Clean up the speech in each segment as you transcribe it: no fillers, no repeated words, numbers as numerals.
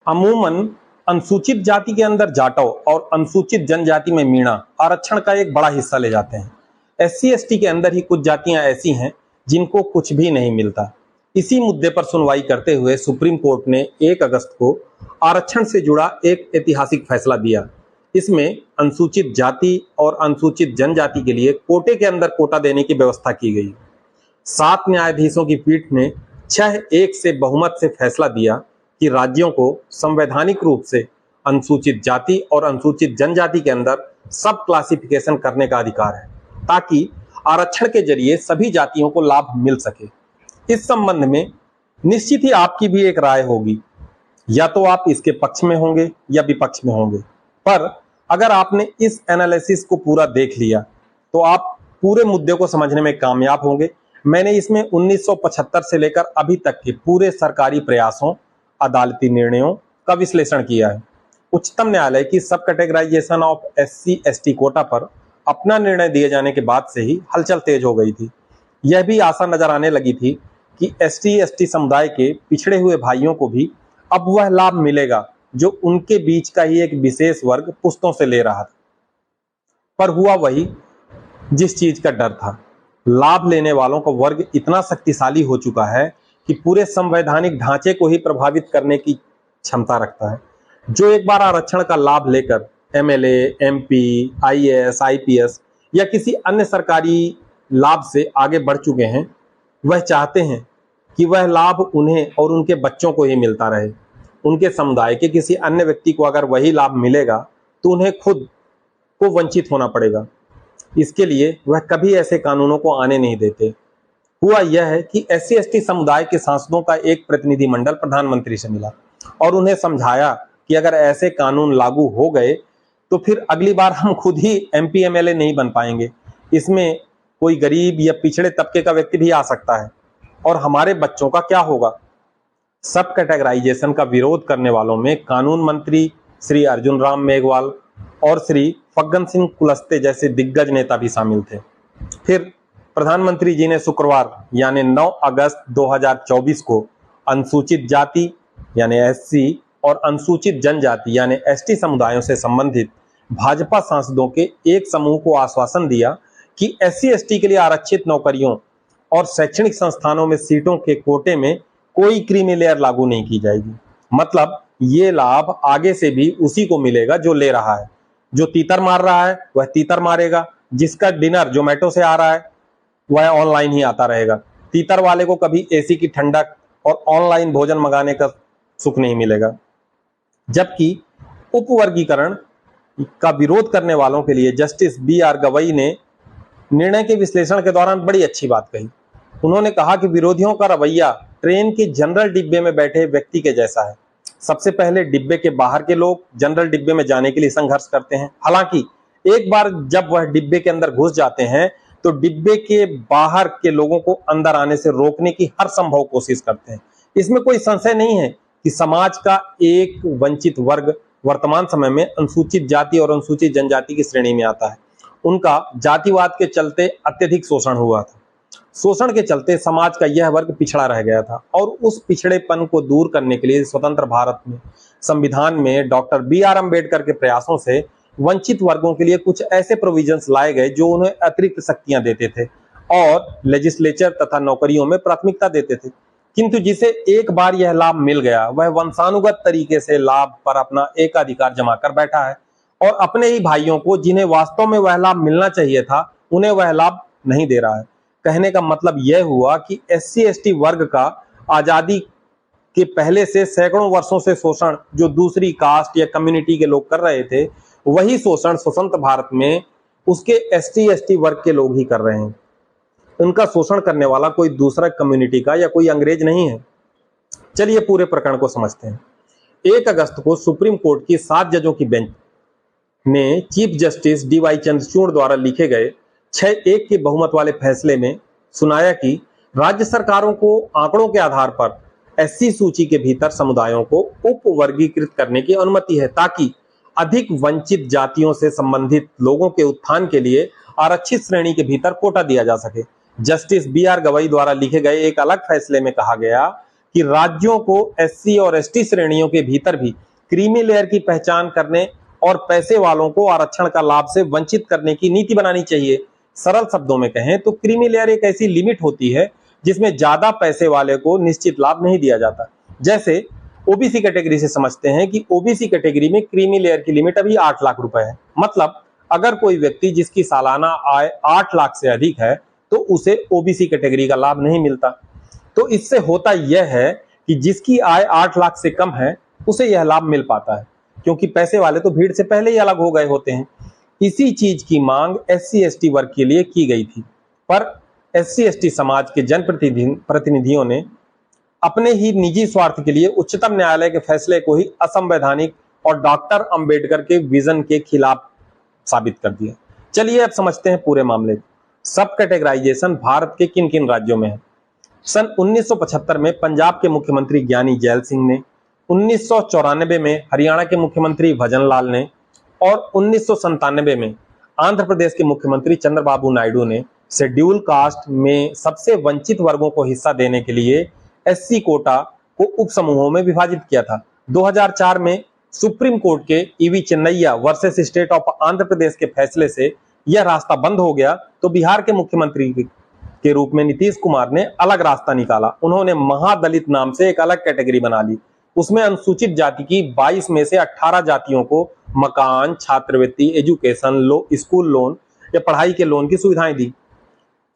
अमूमन अनुसूचित जाति के अंदर जाटव और अनुसूचित जनजाति में मीणा आरक्षण का एक बड़ा हिस्सा ले जाते हैं। एससी एसटी के अंदर ही कुछ जातियां ऐसी हैं जिनको कुछ भी नहीं मिलता। इसी मुद्दे पर सुनवाई करते हुए सुप्रीम कोर्ट ने 1 अगस्त को आरक्षण से जुड़ा एक ऐतिहासिक फैसला दिया। इसमें अनुसूचित जाति और अनुसूचित जनजाति के लिए कोटे के अंदर कोटा देने की व्यवस्था की गई। 7 न्यायाधीशों की पीठ ने 6-1 से बहुमत से फैसला दिया कि राज्यों को संवैधानिक रूप से अनुसूचित जाति और अनुसूचित जनजाति के अंदर सब क्लासिफिकेशन करने का अधिकार है, ताकि आरक्षण के जरिए सभी जातियों को लाभ मिल सके। इस संबंध में निश्चित ही आपकी भी एक राय होगी, या तो आप इसके पक्ष में होंगे या विपक्ष में होंगे। पर अगर आपने इस एनालिसिस को पूरा देख लिया तो आप पूरे मुद्दे को समझने में कामयाब होंगे। मैंने इसमें 1975 से लेकर अभी तक के पूरे सरकारी प्रयासों, अदालती निर्णयों का विश्लेषण किया है। उच्चतम न्यायालय की सब categorisation of SC ST quota पर अपना निर्णय दिए जाने के बाद से ही हलचल तेज हो गई थी। यह भी आशा नजर आने लगी थी कि एसटी एसटी समुदाय के पिछड़े हुए भाइयों को भी अब वह लाभ मिलेगा जो उनके बीच का ही एक विशेष वर्ग पुश्तों से ले रहा था। पर हुआ वही जिस चीज का डर था। लाभ लेने वालों का वर्ग इतना शक्तिशाली हो चुका है कि पूरे संवैधानिक ढांचे को ही प्रभावित करने की क्षमता रखता है। जो एक बार आरक्षण का लाभ लेकर एमएलए, एमपी, आईएएस, आईपीएस या किसी अन्य सरकारी लाभ से आगे बढ़ चुके हैं, वह चाहते हैं कि वह लाभ उन्हें और उनके बच्चों को ही मिलता रहे। उनके समुदाय के किसी अन्य व्यक्ति को अगर वही लाभ मिलेगा तो उन्हें खुद को वंचित होना पड़ेगा। इसके लिए वह कभी ऐसे कानूनों को आने नहीं देते। हुआ यह है कि एससी एसटी समुदाय के सांसदों का एक प्रतिनिधिमंडल प्रधानमंत्री से मिला और उन्हें समझाया कि अगर ऐसे कानून लागू हो गए तो फिर अगली बार हम खुद ही एमपी एमएलए नहीं बन पाएंगे। इसमें कोई गरीब या पिछड़े तबके का व्यक्ति भी आ सकता है और हमारे बच्चों का क्या होगा। सब कैटेगराइजेशन का विरोध करने वालों में कानून मंत्री श्री अर्जुन राम मेघवाल और श्री फग्गन सिंह कुलस्ते जैसे दिग्गज नेता भी शामिल थे। फिर प्रधानमंत्री जी ने शुक्रवार यानी 9 अगस्त 2024 को अनुसूचित जाति यानी एससी और अनुसूचित जनजाति यानी एसटी समुदायों से संबंधित भाजपा सांसदों के एक समूह को आश्वासन दिया कि एससी एसटी के लिए आरक्षित नौकरियों और शैक्षणिक संस्थानों में सीटों के कोटे में कोई क्रीमी लेयर लागू नहीं की जाएगी। मतलब ये लाभ आगे से भी उसी को मिलेगा जो ले रहा है। जो तीतर मार रहा है वह तीतर मारेगा, जिसका डिनर जोमेटो से आ रहा है वह ऑनलाइन ही आता रहेगा। तीतर वाले को कभी एसी की ठंडक और ऑनलाइन भोजन मंगाने का सुख नहीं मिलेगा। जबकि उपवर्गीकरण का विरोध करने वालों के लिए जस्टिस बी.आर. गवई ने निर्णय के विश्लेषण के दौरान बड़ी अच्छी बात कही। उन्होंने कहा कि विरोधियों का रवैया ट्रेन के जनरल डिब्बे में बैठे व्यक्ति के जैसा है। सबसे पहले डिब्बे के बाहर के लोग जनरल डिब्बे में जाने के लिए संघर्ष करते हैं। हालांकि एक बार जब वह डिब्बे के अंदर घुस जाते हैं तो डिब्बे के बाहर के लोगों को अंदर आने से रोकने की हर संभव कोशिश करते हैं। इसमें कोई संशय नहीं है कि समाज का एक वंचित वर्ग वर्तमान समय में अनुसूचित जाति और अनुसूचित जनजाति की श्रेणी में आता है। उनका जातिवाद के चलते अत्यधिक शोषण हुआ था। शोषण के चलते समाज का यह वर्ग पिछड़ा रह गया था और उस पिछड़ेपन को दूर करने के लिए स्वतंत्र भारत में संविधान में डॉक्टर बी.आर. अम्बेडकर के प्रयासों से वंचित वर्गों के लिए कुछ ऐसे प्रोविजंस लाए गए जो उन्हें अतिरिक्त शक्तियां देते थे और लेजिस्लेचर तथा नौकरियों में प्राथमिकता देते थे। किंतु जिसे एक बार यह लाभ मिल गया वह वंशानुगत तरीके से लाभ पर अपना एकाधिकार जमा कर बैठा है और अपने ही भाइयों को जिन्हें वास्तव में वह लाभ मिलना चाहिए था उन्हें वह लाभ नहीं दे रहा है। कहने का मतलब यह हुआ कि एससी एसटी वर्ग का आजादी के पहले से सैकड़ों वर्षों से शोषण जो दूसरी कास्ट या कम्युनिटी के लोग कर रहे थे, वही शोषण स्वतंत्र भारत में उसके एसटी एसटी वर्ग के लोग ही कर रहे हैं। उनका शोषण करने वाला कोई दूसरा कम्युनिटी का या कोई अंग्रेज नहीं है। चलिए पूरे प्रकरण को समझते हैं। 1 अगस्त को सुप्रीम कोर्ट की 7 जजों की बेंच ने चीफ जस्टिस डी.वाई. चंद्रचूड़ द्वारा लिखे गए 6-1 के बहुमत वाले फैसले में सुनाया कि राज्य सरकारों को आंकड़ों के आधार पर एससी सूची के भीतर समुदायों को उपवर्गीकृत करने की अनुमति है, ताकि अधिक वंचित जातियों से संबंधित लोगों के उत्थान के लिए आरक्षित श्रेणी के भीतर कोटा दिया जा सके। Justice B R. गवई द्वारा लिखे गए एक अलग फैसले में कहा गया कि राज्यों को एससी और एसटी श्रेणियों के भीतर भी क्रीमी लेयर की पहचान करने और पैसे वालों को आरक्षण का लाभ से वंचित करने की नीति बनानी चाहिए। सरल शब्दों में कहें तो क्रीमी लेयर एक ऐसी लिमिट होती है जिसमें ज्यादा पैसे वाले को निश्चित लाभ नहीं दिया जाता। जैसे ओबीसी कैटेगरी से समझते हैं कि ओबीसी कैटेगरी में क्रीमी लेयर की लिमिट अभी 8 लाख रुपए है। मतलब अगर कोई व्यक्ति जिसकी सालाना आय 8 लाख से अधिक है तो उसे ओबीसी कैटेगरी का लाभ नहीं मिलता। तो इससे होता यह है कि जिसकी आय 8 लाख से कम है उसे यह लाभ मिल पाता है, क्योंकि पैसे वाले तो भीड़ से पहले ही अलग हो गए होते हैं। इसी चीज की मांग एससी एसटी वर्ग के लिए की गई थी, पर एससी एसटी समाज के जनप्रतिनिधियों ने अपने ही निजी स्वार्थ के लिए उच्चतम न्यायालय के फैसले को ही असंवैधानिक और डॉक्टर अंबेडकर के विजन के खिलाफ साबित कर दिया। चलिए अब समझते हैं पूरे मामले को। सब कैटेगराइजेशन भारत के किन किन राज्यों में है। सन 1975 में पंजाब के मुख्यमंत्री ज्ञानी जैल सिंह ने, 1994 में हरियाणा के मुख्यमंत्री भजन लाल ने और 1997 में आंध्र प्रदेश के मुख्यमंत्री चंद्रबाबू नायडू ने शेड्यूल कास्ट में सबसे वंचित वर्गों को हिस्सा देने के लिए एससी कोटा को उप समूहों में विभाजित किया था। 2004 में सुप्रीम कोर्ट के E V Chinnaiah versus state of Andhra Pradesh के फैसले से यह रास्ता बंद हो गया तो बिहार के मुख्यमंत्री के रूप में नीतीश कुमार ने अलग रास्ता निकाला। उन्होंने महादलित नाम से एक अलग कैटेगरी बना ली। उसमें अनुसूचित जाति की 22 में से 18 जातियों को मकान, छात्रवृत्ति, एजुकेशन, स्कूल लोन या पढ़ाई के लोन की सुविधाएं दी।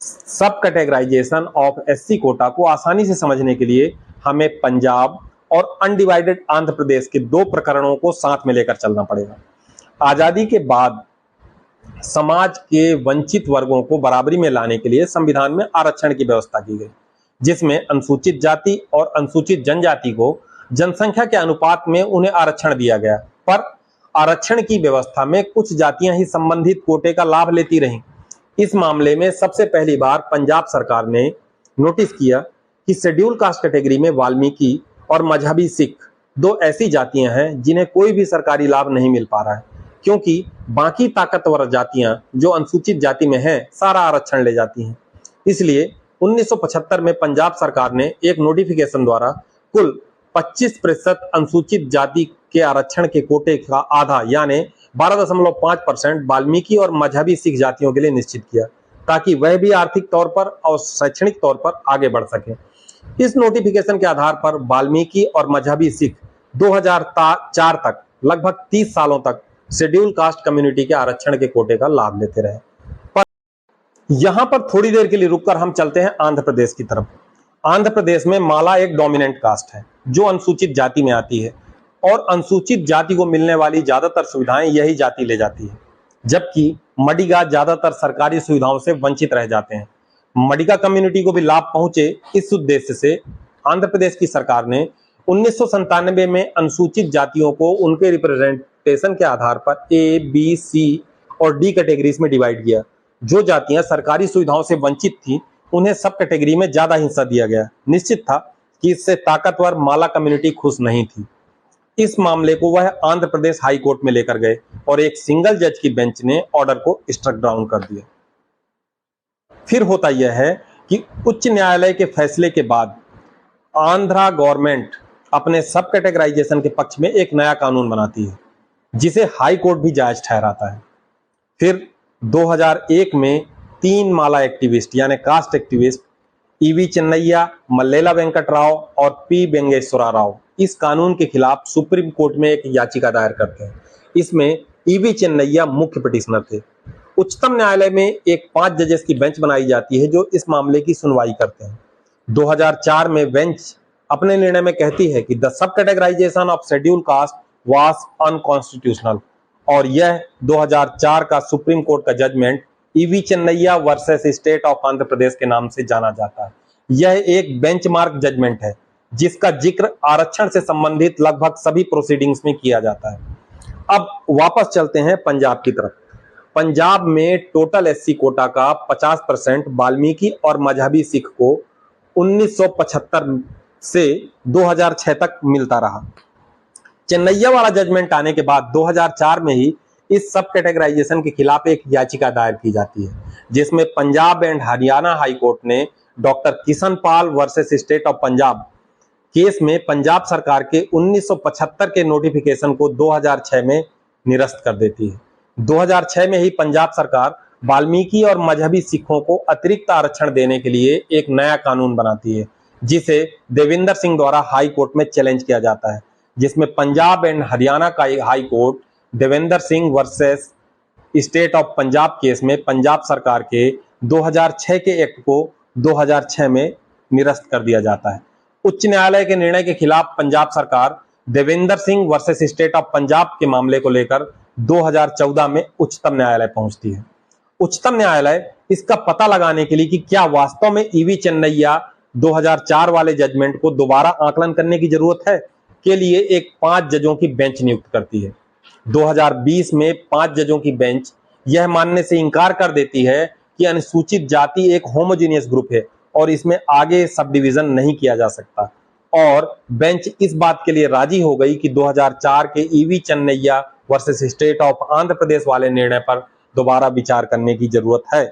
सब कैटेगराइजेशन ऑफ एससी कोटा को आसानी से समझने के लिए हमें पंजाब और अनडिवाइडेड आंध्र प्रदेश के 2 प्रकरणों को साथ में लेकर चलना पड़ेगा। आजादी के बाद समाज के वंचित वर्गों को बराबरी में लाने के लिए संविधान में आरक्षण की व्यवस्था की गई, जिसमें अनुसूचित जाति और अनुसूचित जनजाति को जनसंख्या के अनुपात में उन्हें आरक्षण दिया गया। पर आरक्षण की व्यवस्था में कुछ जातियां ही संबंधित कोटे का लाभ लेती रहीं। इस मामले में सबसे पहली बार पंजाब सरकार ने नोटिस किया कि शेड्यूल कास्ट कैटेगरी में वाल्मीकि और मजहबी सिख 2 ऐसी जातियां हैं जिन्हें कोई भी सरकारी लाभ नहीं मिल पा रहा है, क्योंकि बाकी ताकतवर जातियां जो अनुसूचित जाति में हैं सारा आरक्षण ले जाती हैं। इसलिए 1975 में पंजाब सरकार ने एक नोटिफिकेशन द्वारा कुल 25% अनुसूचित जाति के आरक्षण के कोटे का आधा यानी 12.5% वाल्मीकि और मजहबी सिख जातियों के लिए निश्चित किया, ताकि वह भी आर्थिक तौर पर और शैक्षणिक तौर पर आगे बढ़ सके। इस नोटिफिकेशन के आधार पर वाल्मीकि और मजहबी सिख 2004 तक लगभग 30 सालों तक शेड्यूल कास्ट कम्युनिटी के आरक्षण के कोटे का लाभ लेते रहे। पर यहां पर थोड़ी देर के लिए रुककर हम चलते हैं आंध्र प्रदेश की तरफ। आंध्र प्रदेश में माला एक डोमिनेंट कास्ट है जो अनुसूचित जाति में आती है और अनुसूचित जाति को मिलने वाली ज्यादातर सुविधाएं यही जाति ले जाती है, जबकि मडिगा ज्यादातर सरकारी सुविधाओं से वंचित रह जाते हैं। मडिगा कम्युनिटी को भी लाभ पहुंचे, इस उद्देश्य से आंध्र प्रदेश की सरकार ने 1997 में अनुसूचित जातियों को उनके रिप्रेजेंटेशन के आधार पर ए, बी, सी और डी कैटेगरीज में डिवाइड किया। जो जातियां सरकारी सुविधाओं से वंचित थी उन्हें सब कैटेगरी में ज्यादा हिस्सा दिया गया। निश्चित था कि इससे ताकतवर माला कम्युनिटी खुश नहीं थी। इस मामले को वह आंध्र प्रदेश हाई कोर्ट में लेकर गए और एक सिंगल जज की बेंच ने ऑर्डर को स्ट्रक डाउन कर दिया। फिर होता यह है कि उच्च न्यायालय के फैसले के बाद आंध्रा गवर्नमेंट अपने सब कैटेगराइजेशन के पक्ष में एक नया कानून बनाती है, जिसे हाई कोर्ट भी जायज ठहराता है। फिर 2001 में 3 माला एक्टिविस्ट यानी caste activist E V Chinnaiah, Mallela Venkat Rao और पी वेंगेश्वरा राव इस कानून के खिलाफ सुप्रीम कोर्ट में एक याचिका दायर करते हैं। इसमें ईवी चेन्नैया मुख्य पिटिशनर थे। उच्चतम न्यायालय में एक 5 जजेस की बेंच बनाई जाती है जो इस मामले की सुनवाई करते हैं। 2004 में बेंच अपने निर्णय में कहती है कि द सब categorisation of schedule caste was unconstitutional और यह 2004 का सुप्रीम कोर्ट का judgement E V Chinnaiah versus state of Andhra Pradesh के नाम से जाना जाता है। यह एक बेंचमार्क जजमेंट है जिसका जिक्र आरक्षण से संबंधित लगभग सभी प्रोसीडिंग्स में किया जाता है। अब वापस चलते हैं पंजाब की तरफ। पंजाब में टोटल एससी कोटा का 50% वाल्मीकि और मजहबी सिख को 1975 से 2006 तक मिलता रहा। चेन्नैया वाला जजमेंट आने के बाद 2004 में ही इस सब कैटेगराइजेशन के खिलाफ एक याचिका दायर की जाती है, जिसमें Punjab and Haryana high court ने doctor Kishan Pal versus state of Punjab case में पंजाब सरकार के 1975 के नोटिफिकेशन को 2006 में निरस्त कर देती है। 2006 में ही पंजाब सरकार वाल्मीकि और मजहबी सिखों को अतिरिक्त आरक्षण देने के लिए एक नया कानून बनाती है, जिसे देविंदर सिंह द्वारा हाई कोर्ट में चैलेंज किया जाता है, जिसमें पंजाब एंड हरियाणा का high court Devinder Singh versus state of Punjab case में पंजाब सरकार के 2006 के एक्ट को 2006 में निरस्त कर दिया जाता है। उच्च न्यायालय के निर्णय के खिलाफ पंजाब सरकार Devinder Singh versus state of Punjab के मामले को लेकर 2014 में उच्चतम न्यायालय पहुंचती है। उच्चतम न्यायालय इसका पता लगाने के लिए कि क्या वास्तव में ईवी चन्नैया 2004 वाले जजमेंट को दोबारा आकलन करने की जरूरत है, के लिए एक 5 जजों की बेंच नियुक्त करती है। 2020 में 5 जजों की बेंच यह मानने से इनकार कर देती है कि अनुसूचित जाति एक होमोजेनियस ग्रुप है और इसमें आगे सब डिवीजन नहीं किया जा सकता, और बेंच इस बात के लिए राजी हो गई कि 2004 के E V Chinnaiah versus state of Andhra Pradesh वाले निर्णय पर दोबारा विचार करने की जरूरत है,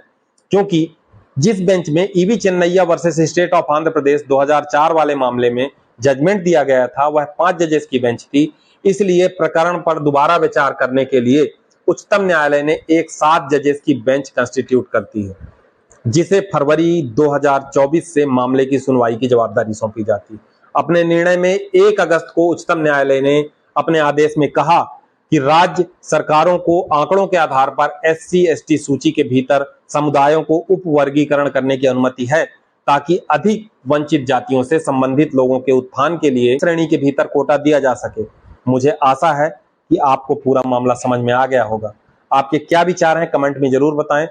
क्योंकि जिस बेंच में E V Chinnaiah versus state of Andhra Pradesh 2004 वाले मामले में जजमेंट दिया गया था वह 5 जजेस की बेंच थी। इसलिए प्रकरण पर दोबारा विचार करने के लिए उच्चतम न्यायालय ने एक 7 जजेस की बेंच कंस्टिट्यूट करती है, जिसे फरवरी 2024 से मामले की सुनवाई की जवाबदारी सौंपी जाती है। अपने निर्णय में 1 अगस्त को उच्चतम न्यायालय ने अपने आदेश में कहा कि राज्य सरकारों को आंकड़ों के आधार पर SC/ST सूची के भीतर समुदायों को उपवर्गीकरण करने की अनुमति है, ताकि अधिक वंचित जातियों से संबंधित लोगों के उत्थान के लिए श्रेणी के भीतर कोटा दिया जा सके। मुझे आशा है कि आपको पूरा मामला समझ में आ गया होगा। आपके क्या विचार हैं कमेंट में जरूर बताएं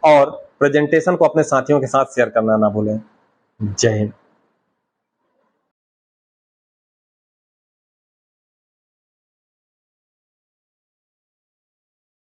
और प्रेजेंटेशन को अपने साथियों के साथ शेयर करना ना भूलें। जय हिंद।